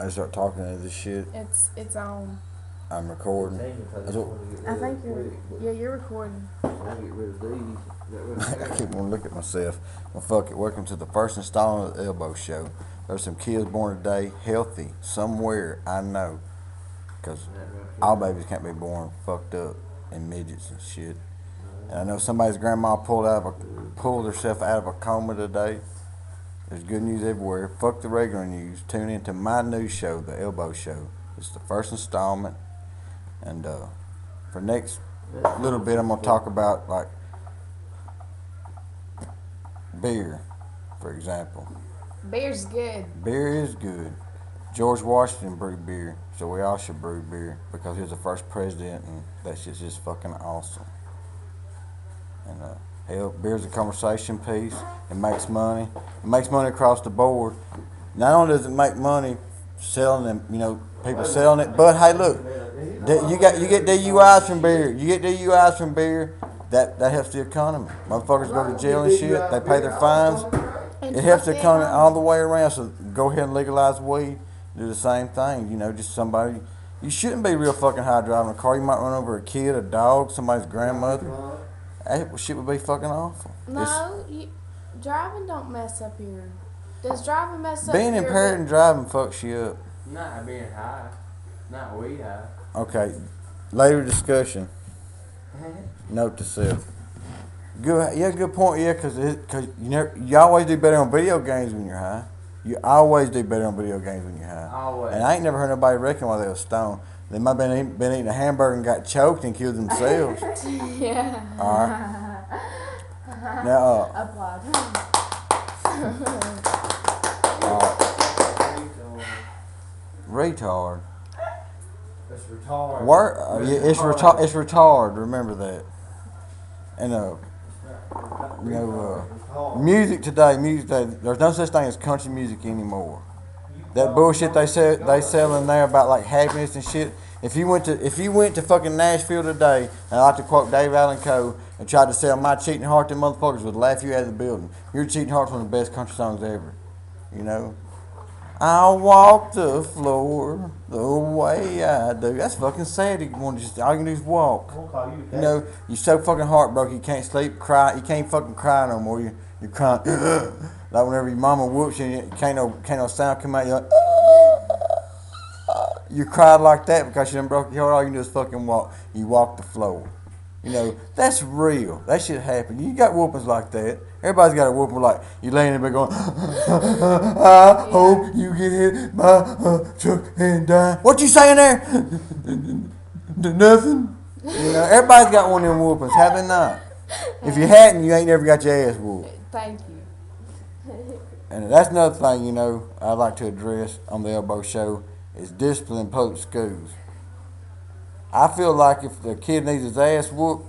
I start talking to this shit. It's on. I'm recording. I think you're recording. I keep wanting to look at myself. Well, fuck it. Welcome to the first installment of the Elbow Show. There's some kids born today, healthy, somewhere, I know. Because all babies can't be born fucked up and midgets and shit. And I know somebody's grandma pulled herself out of a coma today. There's good news everywhere. Fuck the regular news. Tune in to my new show, The Elbow Show. It's the first installment. And for next little bit, I'm going to talk about, like, beer, for example. Beer's good. Beer is good. George Washington brewed beer, so we all should brew beer because he was the first president, and that shit's just fucking awesome. And hell, beer's a conversation piece. It makes money. It makes money across the board. Not only does it make money selling them, people selling it, but hey, look, you get DUIs from beer. You get DUIs from beer. That helps the economy. Motherfuckers go to jail and shit. They pay their fines. It helps the economy all the way around. So go ahead and legalize weed. Do the same thing. Just somebody. You shouldn't be real fucking high driving a car. You might run over a kid, a dog, somebody's grandmother. That shit would be fucking awful. No, driving don't mess up your. Does driving mess up? Being impaired and driving fucks you up. Not being high, not weed high. Okay, later discussion. Note to self. Good, yeah, good point. Yeah, because you always do better on video games when you're high. You always do better on video games when you're high. Always. And I ain't never heard nobody reckon while they was stoned. They might have been eating a hamburger and got choked and killed themselves. Yeah. All right. Now, Applaud. Retard. It's retarded. Yeah, it's retard. Remember that. And music today. There's no such thing as country music anymore. That bullshit they sell in there about like happiness and shit. If you went to fucking Nashville today, and I like to quote Dave Allen Coe, and tried to sell My Cheating Heart, them motherfuckers would laugh you out of the building. Your Cheating Heart's one of the best country songs ever. I'll walk the floor the way I do. That's fucking sad. All you can do is walk. You're so fucking heartbroken. You can't sleep, cry. You can't fucking cry no more. You're crying. Like whenever your mama whoops you, and can't no sound come out. You're like, you cried like that because you done broke your heart. All you can do is fucking walk. You walk the floor. That's real. That shit happened. You got whoopings like that. Everybody's got a whooping like you laying in bed going, I hope you get hit by a truck and die. What you saying there? Nothing. Everybody's got one of them whoopings, have they not? If you hadn't, you ain't never got your ass whooped. Thank you. And that's another thing, I'd like to address on the Elbow Show is discipline in public schools. I feel like if the kid needs his ass whooped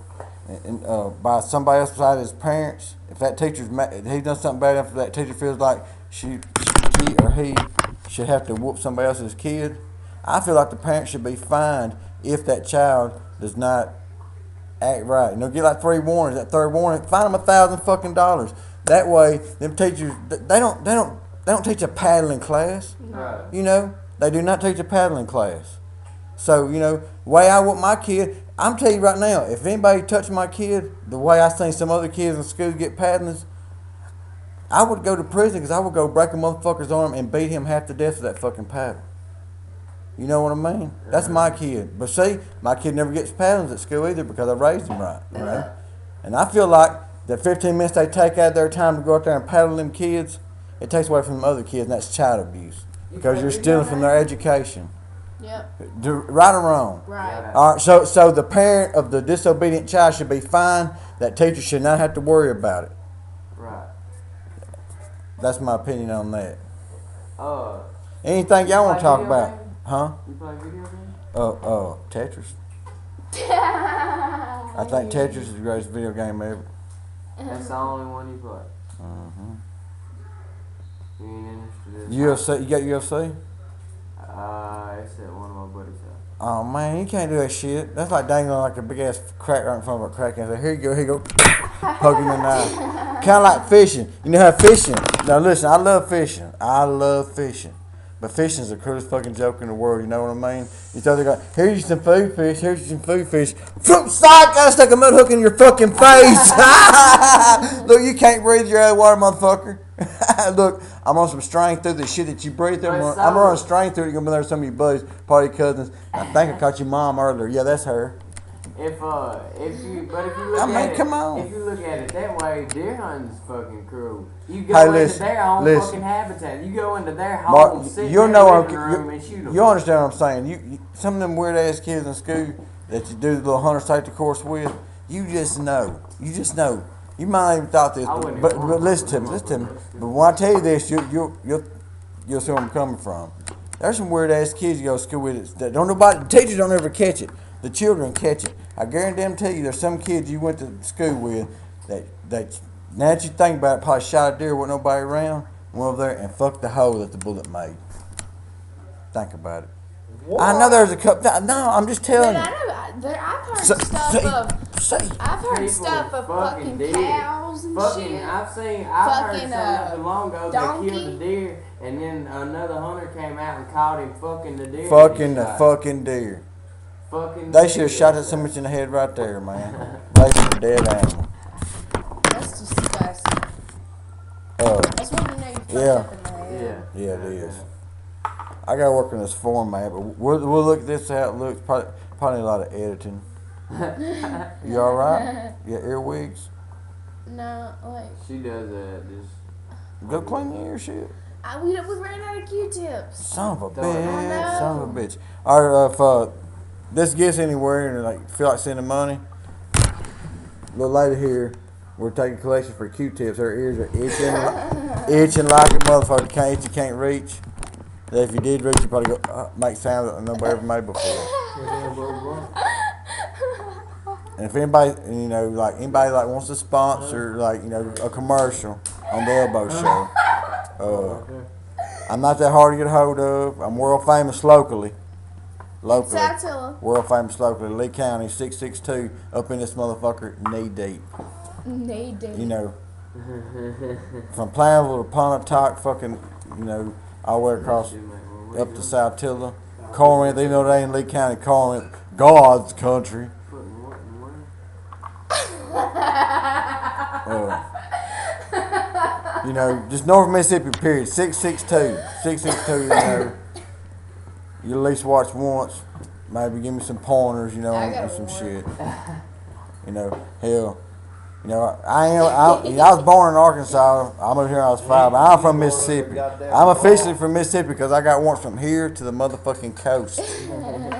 by somebody else besides his parents, if that teacher's he done something bad enough that teacher feels like she or he should have to whoop somebody else's kid, I feel like the parent should be fined if that child does not act right. Get like 3 warnings. That third warning, fine them $1,000. That way, them teachers they don't teach a paddling class. No. They do not teach a paddling class. So, the way I whoop my kid, I'm telling you right now, if anybody touched my kid the way I seen some other kids in school get paddlings, I would go to prison because I would go break a motherfucker's arm and beat him half to death with that fucking paddle. You know what I mean? That's my kid. But see, my kid never gets paddlings at school either because I raised him right. And I feel like the 15 minutes they take out of their time to go out there and paddle them kids, it takes away from the other kids, and that's child abuse because you're stealing from their education. Yep. Right or wrong? Right. All right. So the parent of the disobedient child should be fined. That teacher should not have to worry about it. Right. That's my opinion on that. Anything y'all want to talk about? Huh? You play video games? Tetris. I think Tetris is the greatest video game ever. That's the only one you play. You ain't interested in UFC? You got UFC? It's at one of my buddies' house. Oh man, you can't do that shit. That's like dangling like a big ass crack right in front of a crack and say, here you go, poke him in the eye. Kind of like fishing. You know how fishing? Now listen, I love fishing. But fishing's the coolest fucking joke in the world, you know what I mean? You throw the guy, here's some food fish, here's some food fish. Fruit psych, I stuck a mud hook in your fucking face. Look, you can't breathe your other water, motherfucker. Look, I'm on some strength through the shit that you breathe through. I'm running strength through it. You're gonna be there with some of your buddies, party cousins. I think I caught your mom earlier. Yeah, that's her. If you look come on. If you look at it that way, deer hunting's fucking cruel. You go Hey, into listen, their own listen. fucking habitat. You go into their Mark, home, sit you in know their what living room and shoot them. you understand what I'm saying? You some of them weird ass kids in school that you do the little hunter safety course with. You just know. You might not even thought this, but listen to me. But when I tell you this, you'll see where I'm coming from. There's some weird ass kids you go to school with that the teachers don't ever catch it. The children catch it. I guarantee you, there's some kids you went to school with that now that you think about it, probably shot a deer with nobody around, went over there and fucked the hole that the bullet made. Think about it. What? I know there's a couple. No, I'm just telling you. I've heard stuff of fucking cows and shit. I've heard something not too long ago that killed the deer, and then another hunter came out and caught him fucking the deer. Fucking the fucking deer. They should have shot that so much in the head right there, man. Like a dead animal. That's disgusting. That's when you know you fucked up in the head. Yeah, it is. I gotta work on this format, but we'll look at this how it looks. Probably a lot of editing. You all right? You got earwigs? No, like she does that. Just go clean your ear shit. We ran out of Q-tips. Son of a bitch. All right, if this gets anywhere and like feel like sending money, a little later here, we're taking collections for Q-tips. Her ears are itching like a motherfucker. You can't reach. If you did reach, you probably go make sounds that nobody ever made before. And if anybody wants to sponsor a commercial on the Elbow Show, I'm not that hard to get a hold of. I'm world famous locally. World famous locally, Lee County, 662, up in this motherfucker, knee deep. Knee deep. You know, from Plainville to Pontotoc, fucking, all the way across up to South Tilla. Corinth, even though they ain't Lee County, Corinth, God's country. Just North Mississippi, period. 662. 662, you at least watch once. Maybe give me some pointers, and some shit. Hell. I was born in Arkansas. I moved here when I was 5. But I'm from Mississippi. I'm officially from Mississippi because I got warrants from here to the motherfucking coast.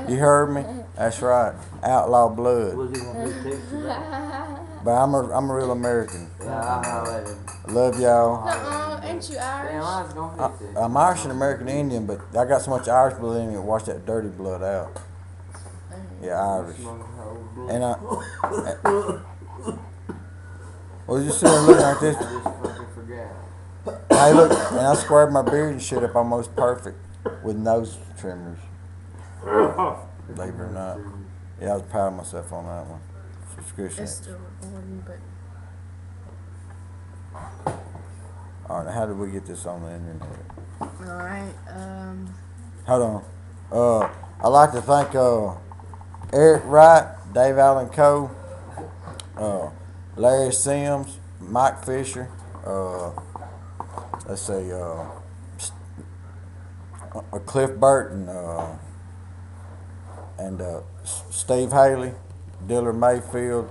You heard me? That's right. Outlaw blood. But I'm a real American. I love y'all. Ain't you Irish? I'm Irish and American Indian, but I got so much Irish blood in me to wash that dirty blood out. Yeah, Irish. And well, just sitting there looking like this. Hey, look, and I squared my beard and shit up almost perfect with nose trimmers. Believe it or not. Yeah, I was proud of myself on that one. Subscription. It's still recording, but. Alright, how did we get this on the internet? Alright, Hold on. I'd like to thank Eric Wright, Dave Allen Coe, Larry Sims, Mike Fisher, let's see, Cliff Burton, and Steve Haley, Dillard Mayfield,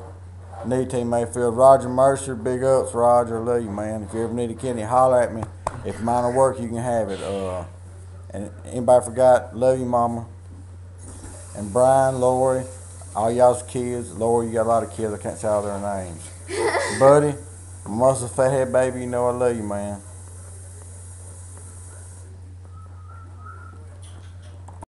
T. Mayfield, Roger Mercer, big ups, Roger, I love you, man. If you ever need a kidney, holler at me. If mine will work, you can have it. And anybody forgot, love you, mama. And Brian, Lori, all y'all's kids. Lori, you got a lot of kids, I can't say all their names. Buddy, muscle fathead baby, I love you, man.